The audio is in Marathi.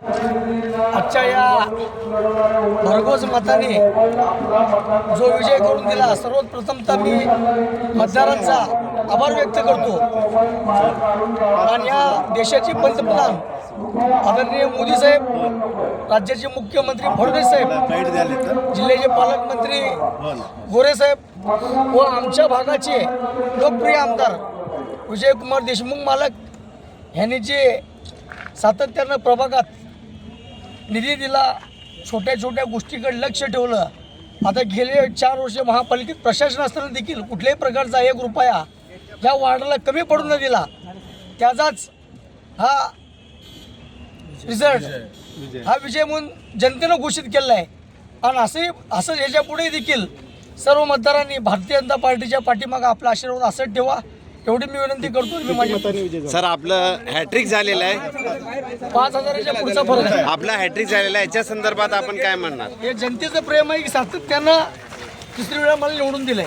आजच्या या भरघोस मताने जो विजय करून दिला, सर्वात प्रथमतः मी मतदारांचा आभार व्यक्त करतो. आणि या देशाचे पंतप्रधान आदरणीय मोदी साहेब, राज्याचे मुख्यमंत्री फडणवीस साहेब, जिल्ह्याचे पालकमंत्री गोरे साहेब व आमच्या भागाचे लोकप्रिय आमदार विजयकुमार देशमुख मालक यांनी जे सातत्यानं प्रभागात निधी दिला, छोट्या छोट्या गोष्टीकडे लक्ष ठेवलं. आता गेले 4 वर्ष महापालिकेत प्रशासन असताना देखील कुठल्याही प्रकारचा 1 रुपया या वार्डाला कमी पडू न दिला. त्याचाच हा रिझल्ट, हा विजय म्हणून जनतेनं घोषित केला आहे. आणि असं याच्या पुढे देखील सर्व मतदारांनी भारतीय जनता पार्टीच्या पाठीमागे आपला आशीर्वाद असं ठेवा, एवढी मी विनंती करतो. मी माझी सर, आपलं हॅट्रिक झालेलं आहे, 5,000च्या पुढचा फरक आहे. आपला हॅट्रिक झालेला आहे, याच्या संदर्भात आपण काय म्हणणार? हे जनतेचं प्रेम आहे की सातत्यानं 3री वेळा मला निवडून दिलंय.